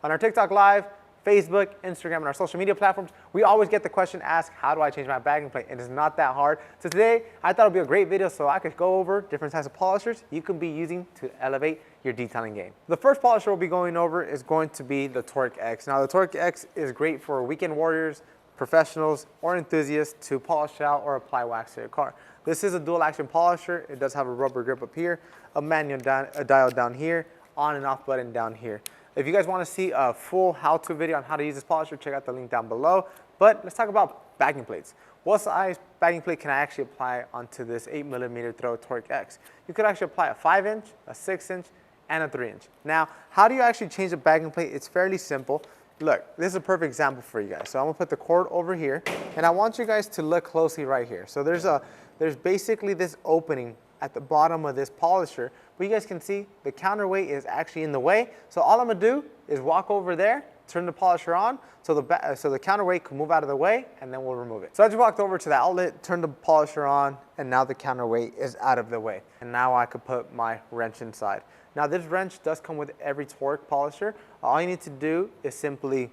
On our TikTok Live, Facebook, Instagram, and our social media platforms, we always get the question asked, how do I change my backing plate? And it's not that hard. So today, I thought it would be a great video so I could go over different types of polishers you can be using to elevate your detailing game. The first polisher we'll be going over is going to be the Torq X. Now, the Torq X is great for weekend warriors, professionals, or enthusiasts to polish out or apply wax to your car. This is a dual action polisher. It does have a rubber grip up here, a manual dial down here, on and off button down here. If you guys want to see a full how-to video on how to use this polisher, check out the link down below. But let's talk about backing plates. What size backing plate can I actually apply onto this 8mm throw Torq X? You could actually apply a 5-inch, a 6-inch, and a 3-inch. Now, how do you actually change the backing plate? It's fairly simple. Look, this is a perfect example for you guys. So I'm gonna put the cord over here, and I want you guys to look closely right here. So there's basically this opening at the bottom of this polisher, but you guys can see the counterweight is actually in the way. So all I'm gonna do is walk over there, turn the polisher on, so the counterweight can move out of the way, and then we'll remove it. So I just walked over to the outlet, turned the polisher on, and now the counterweight is out of the way. And now I could put my wrench inside. Now this wrench does come with every Torq polisher. All you need to do is simply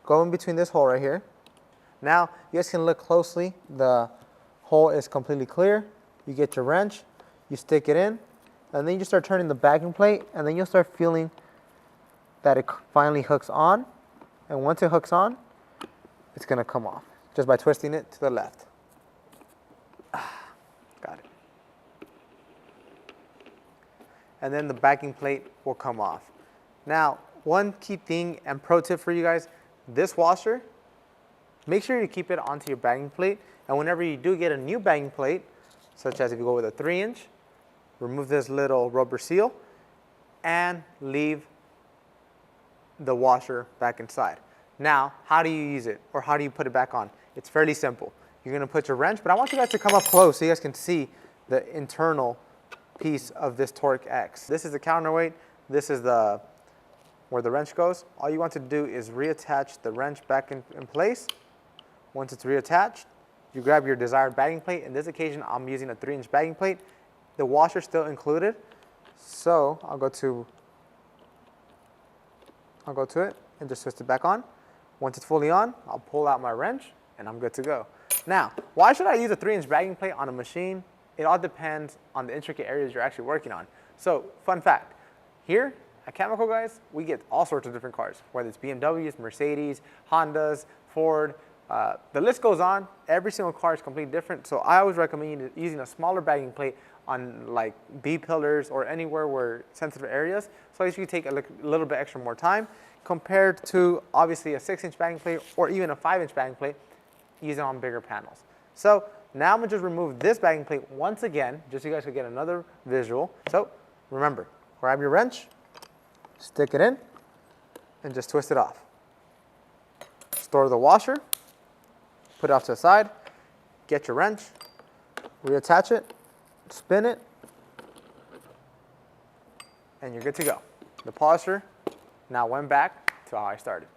go in between this hole right here. Now you guys can look closely. The hole is completely clear. You get your wrench, you stick it in, and then you start turning the backing plate, and then you'll start feeling that it finally hooks on. And once it hooks on, it's gonna come off just by twisting it to the left. Got it. And then the backing plate will come off. Now, one key thing and pro tip for you guys, this washer, make sure you keep it onto your backing plate, and whenever you do get a new backing plate, such as if you go with a 3-inch, remove this little rubber seal and leave the washer back inside. Now, how do you use it, or how do you put it back on? It's fairly simple. You're gonna put your wrench, but I want you guys to come up close so you guys can see the internal piece of this Torq X. This is the counterweight. This is where the wrench goes. All you want to do is reattach the wrench back in place. Once it's reattached, you grab your desired backing plate. In this occasion, I'm using a 3-inch backing plate. The washer still included, so I'll go to it and just twist it back on. Once it's fully on, I'll pull out my wrench and I'm good to go. Now, why should I use a 3-inch backing plate on a machine? It all depends on the intricate areas you're actually working on. So, fun fact, here at Chemical Guys, we get all sorts of different cars, whether it's BMWs, Mercedes, Hondas, Ford, the list goes on. Every single car is completely different, so I always recommend using a smaller backing plate on like B-pillars or anywhere where sensitive areas, so you can take a little bit extra more time compared to obviously a 6-inch backing plate or even a 5-inch backing plate using on bigger panels. So now I'm gonna just remove this backing plate once again, just so you guys can get another visual. So remember, grab your wrench, stick it in, and just twist it off. Store the washer, put it off to the side, get your wrench, reattach it, spin it, and you're good to go. The polisher now went back to how I started.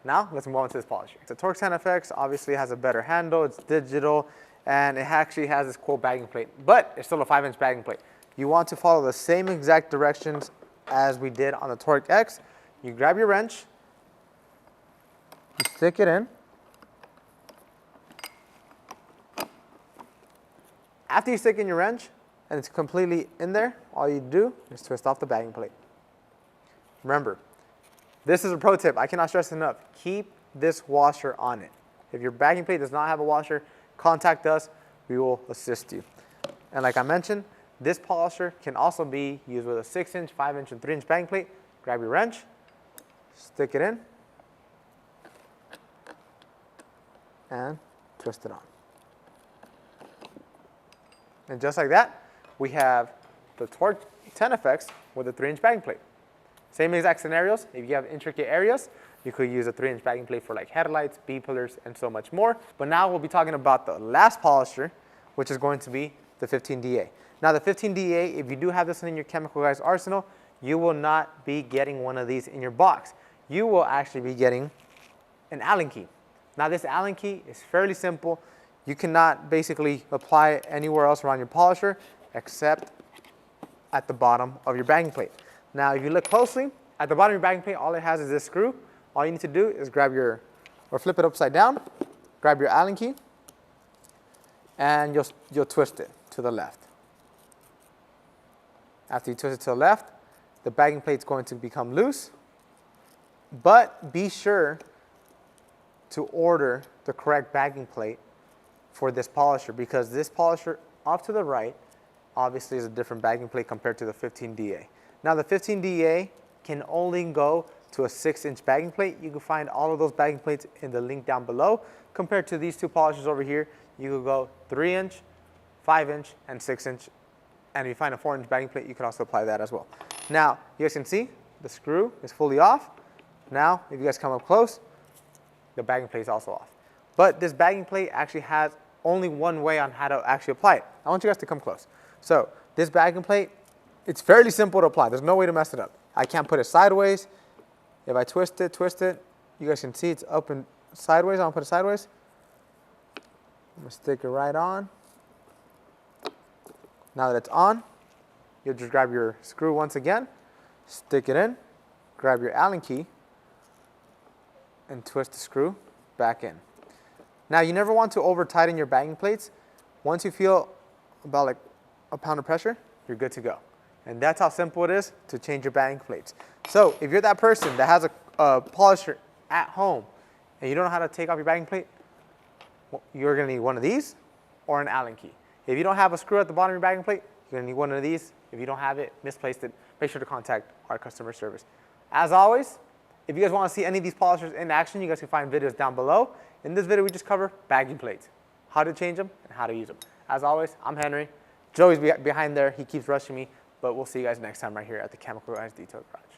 Now let's move on to this polisher. The Torq X obviously has a better handle, it's digital, and it actually has this cool backing plate, but it's still a 5-inch backing plate. You want to follow the same exact directions as we did on the Torq X. You grab your wrench, you stick it in. After you stick in your wrench and it's completely in there, all you do is twist off the backing plate. Remember, this is a pro tip. I cannot stress enough. Keep this washer on it. If your backing plate does not have a washer, contact us. We will assist you. And like I mentioned, this polisher can also be used with a 6-inch, 5-inch, and 3-inch backing plate. Grab your wrench, stick it in, and twist it on. And just like that, we have the Torq X with a 3-inch backing plate. Same exact scenarios. If you have intricate areas, you could use a 3-inch backing plate for like headlights, B-pillars, and so much more. But now we'll be talking about the last polisher, which is going to be the 15DA. Now the 15DA, if you do have this in your Chemical Guys arsenal, you will not be getting one of these in your box. You will actually be getting an Allen key. Now this Allen key is fairly simple. You cannot basically apply it anywhere else around your polisher except at the bottom of your backing plate. Now if you look closely, At the bottom of your backing plate, all it has is this screw. All you need to do is grab your, or flip it upside down, grab your Allen key, and you'll twist it to the left. After you twist it to the left, the backing plate is going to become loose, but be sure to order the correct backing plate for this polisher, because this polisher off to the right obviously is a different backing plate compared to the 15DA. Now the 15DA can only go to a 6-inch backing plate. You can find all of those backing plates in the link down below. Compared to these two polishers over here, you could go 3-inch, 5-inch, and 6-inch. And if you find a 4-inch backing plate, you can also apply that as well. Now, you guys can see the screw is fully off. Now, if you guys come up close, the backing plate is also off. But this backing plate actually has only one way on how to actually apply it. I want you guys to come close. So this backing plate, it's fairly simple to apply. There's no way to mess it up. I can't put it sideways. If I twist it, you guys can see it's up and sideways. I'm gonna put it sideways. I'm gonna stick it right on. Now that it's on, you'll just grab your screw once again, stick it in, grab your Allen key, and twist the screw back in. Now, you never want to over tighten your backing plates. Once you feel about like a pound of pressure, you're good to go. And that's how simple it is to change your backing plates. So if you're that person that has a polisher at home and you don't know how to take off your backing plate, well, you're gonna need one of these or an Allen key. If you don't have a screw at the bottom of your backing plate, you're gonna need one of these. If you don't have it, misplaced it, make sure to contact our customer service. As always, if you guys wanna see any of these polishers in action, you guys can find videos down below. In this video, we just cover backing plates, how to change them and how to use them. As always, I'm Henry. Joey's behind there, he keeps rushing me, but we'll see you guys next time right here at the Chemical Guys Detail Garage.